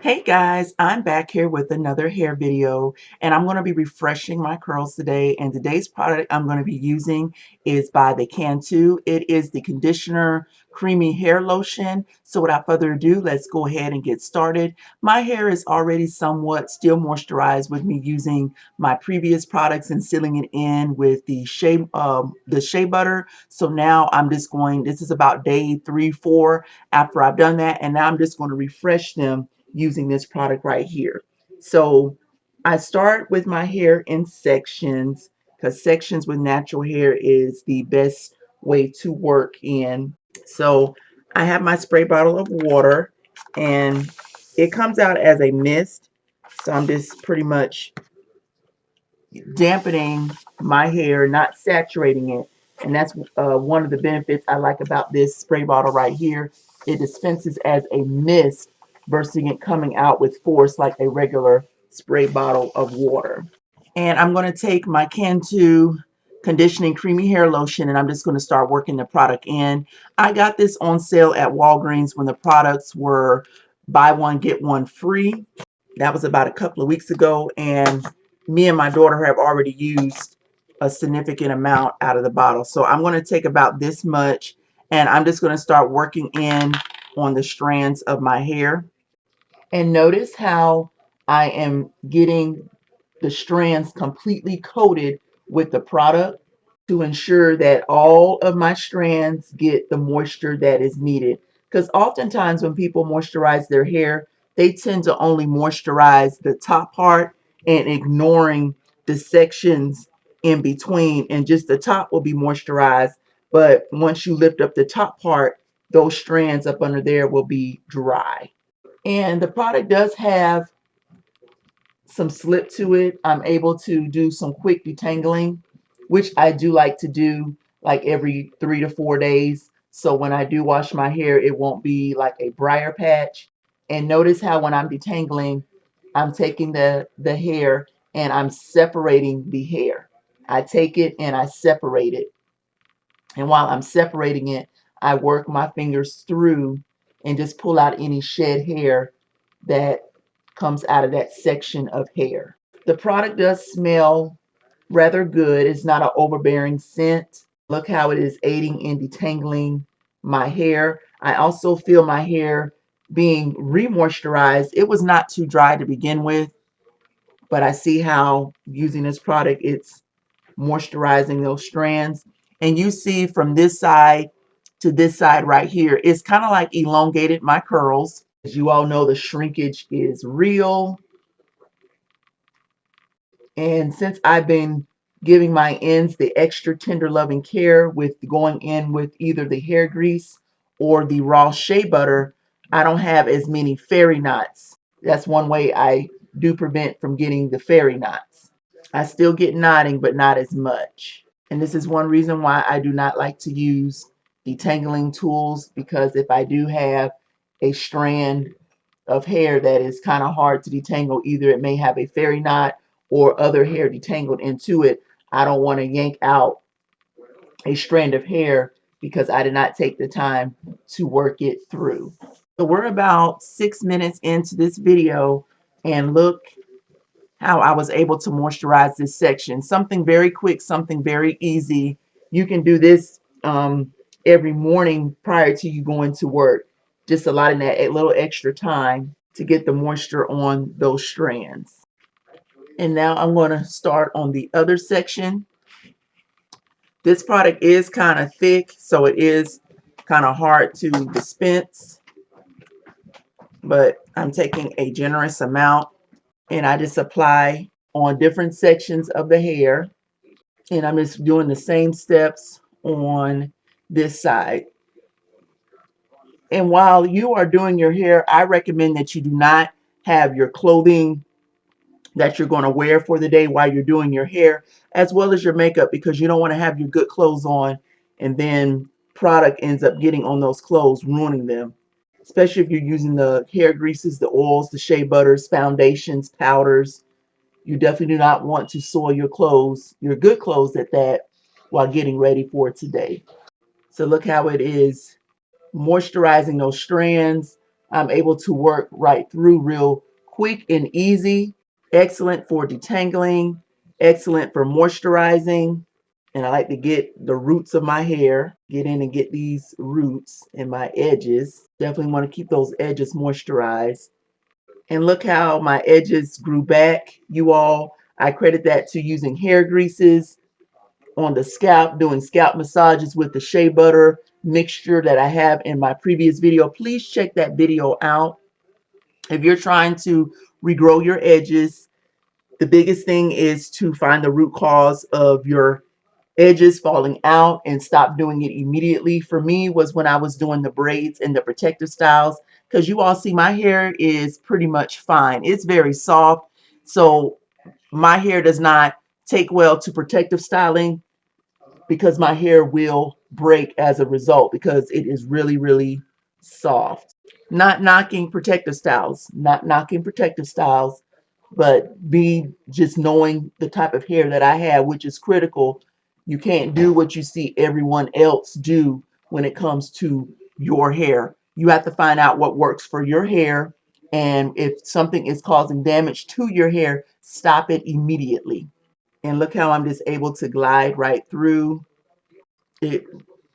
Hey guys, I'm back here with another hair video and I'm going to be refreshing my curls today, and today's product I'm going to be using is by the Cantu. It is the conditioner creamy hair lotion. So without further ado, let's go ahead and get started. My hair is already somewhat still moisturized with me using my previous products and sealing it in with the shea butter. So now I'm just going, this is about day 3-4 after I've done that, and now I'm just going to refresh them using this product right here. So I start with my hair in sections because sections with natural hair is the best way to work in. So I have my spray bottle of water and it comes out as a mist. So I'm just pretty much dampening my hair, not saturating it. And that's one of the benefits I like about this spray bottle right here. It dispenses as a mist versus it coming out with force like a regular spray bottle of water. And I'm going to take my Cantu conditioning creamy hair lotion and I'm just going to start working the product in. I got this on sale at Walgreens when the products were buy one get one free. That was about a couple of weeks ago, and me and my daughter have already used a significant amount out of the bottle. So I'm going to take about this much and I'm just going to start working in on the strands of my hair. And notice how I am getting the strands completely coated with the product to ensure that all of my strands get the moisture that is needed. Because oftentimes when people moisturize their hair, they tend to only moisturize the top part and ignoring the sections in between, and just the top will be moisturized. But once you lift up the top part, those strands up under there will be dry. And the product does have some slip to it. I'm able to do some quick detangling, which I do like to do like every 3 to 4 days. So when I do wash my hair, it won't be like a briar patch. And notice how when I'm detangling, I'm taking the hair and I'm separating the hair. I take it and I separate it. And while I'm separating it, I work my fingers through and just pull out any shed hair that comes out of that section of hair. The product does smell rather good. It's not an overbearing scent. Look how it is aiding in detangling my hair. I also feel my hair being re-moisturized. It was not too dry to begin with, but I see how using this product, it's moisturizing those strands. And you see from this side to this side right here, it's kind of like elongated my curls. As you all know, the shrinkage is real. And since I've been giving my ends the extra tender loving care with going in with either the hair grease or the raw shea butter, I don't have as many fairy knots. That's one way I do prevent from getting the fairy knots. I still get knotting, but not as much. And this is one reason why I do not like to use detangling tools, because if I do have a strand of hair that is kind of hard to detangle, either it may have a fairy knot or other hair detangled into it, I don't want to yank out a strand of hair because I did not take the time to work it through. So we're about 6 minutes into this video, and look how I was able to moisturize this section. Something very quick, something very easy. You can do this every morning prior to you going to work. Just allotting that a little extra time to get the moisture on those strands. And now I'm going to start on the other section. This product is kind of thick, so it is kind of hard to dispense, but I'm taking a generous amount and I just apply on different sections of the hair. And I'm just doing the same steps on this side. And while you are doing your hair, I recommend that you do not have your clothing that you're going to wear for the day while you're doing your hair, as well as your makeup, because you don't want to have your good clothes on and then product ends up getting on those clothes, ruining them. Especially if you're using the hair greases, the oils, the shea butters, foundations, powders. You definitely do not want to soil your clothes, your good clothes at that, while getting ready for today. So look how it is moisturizing those strands, I'm able to work right through real quick and easy. Excellent for detangling, excellent for moisturizing. And I like to get the roots of my hair, get in and get these roots and my edges. Definitely want to keep those edges moisturized. And look how my edges grew back, you all. I credit that to using hair greases on the scalp, doing scalp massages with the shea butter mixture that I have in my previous video. Please check that video out. If you're trying to regrow your edges, the biggest thing is to find the root cause of your edges falling out and stop doing it immediately. For me was when I was doing the braids and the protective styles, because you all see my hair is pretty much fine. It's very soft. So my hair does not take well to protective styling because my hair will break as a result because it is really, really soft. Not knocking protective styles, not knocking protective styles, but me just knowing the type of hair that I have, which is critical. You can't do what you see everyone else do when it comes to your hair. You have to find out what works for your hair. And if something is causing damage to your hair, stop it immediately. And look how I'm just able to glide right through. It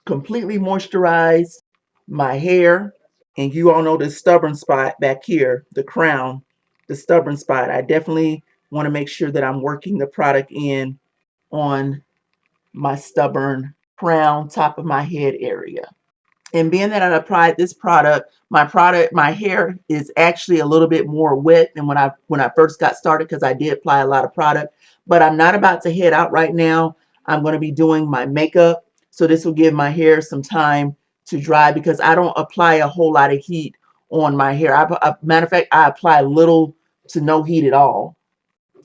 completely moisturized my hair. And you all know the stubborn spot back here, the crown, the stubborn spot. I definitely want to make sure that I'm working the product in on my stubborn crown, top of my head area. And being that I applied this product, my hair is actually a little bit more wet than when I first got started because I did apply a lot of product. But I'm not about to head out right now. I'm going to be doing my makeup. So this will give my hair some time to dry because I don't apply a whole lot of heat on my hair. Matter of fact, I apply little to no heat at all.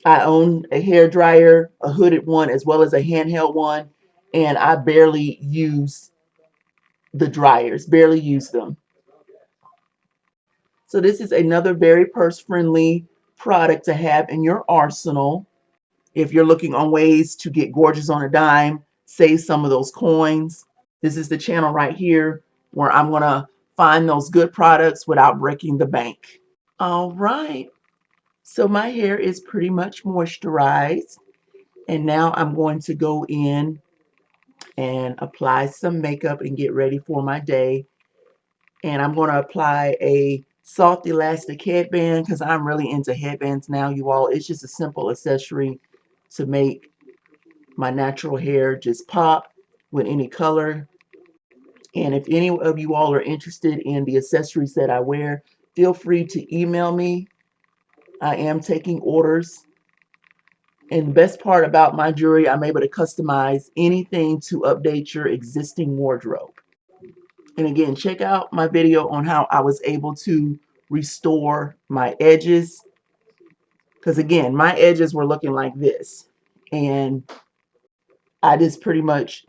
I own a hair dryer, a hooded one, as well as a handheld one. And I barely use the dryers, barely use them. So this is another very purse-friendly product to have in your arsenal. If you're looking on ways to get gorgeous on a dime, save some of those coins. This is the channel right here where I'm going to find those good products without breaking the bank. All right. So my hair is pretty much moisturized. And now I'm going to go in and apply some makeup and get ready for my day. And I'm going to apply a soft elastic headband because I'm really into headbands now, you all. It's just a simple accessory to make my natural hair just pop with any color. And if any of you all are interested in the accessories that I wear, feel free to email me. I am taking orders. And the best part about my jewelry, I'm able to customize anything to update your existing wardrobe. And again, check out my video on how I was able to restore my edges. Because again, my edges were looking like this. And I just pretty much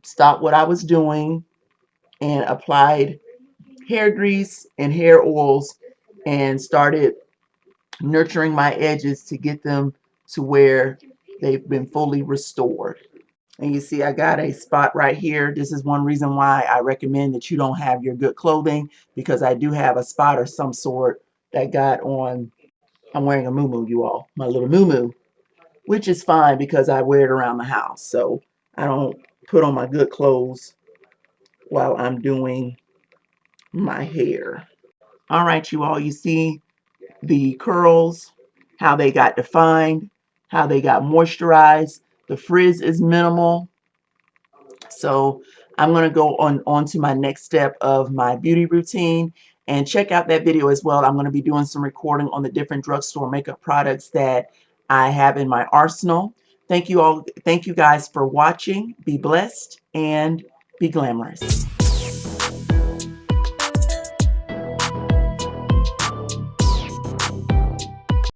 stopped what I was doing and applied hair grease and hair oils and started nurturing my edges to get them to where they've been fully restored. And you see, I got a spot right here. This is one reason why I recommend that you don't have your good clothing, because I do have a spot or some sort that got on. I'm wearing a muumuu, you all, my little muumuu, which is fine because I wear it around the house. So I don't put on my good clothes while I'm doing my hair. All right, you all, you see the curls, how they got defined, how they got moisturized. The frizz is minimal. So I'm going to go on to my next step of my beauty routine, and check out that video as well. I'm going to be doing some recording on the different drugstore makeup products that I have in my arsenal. Thank you all. Thank you guys for watching. Be blessed and be glamorous.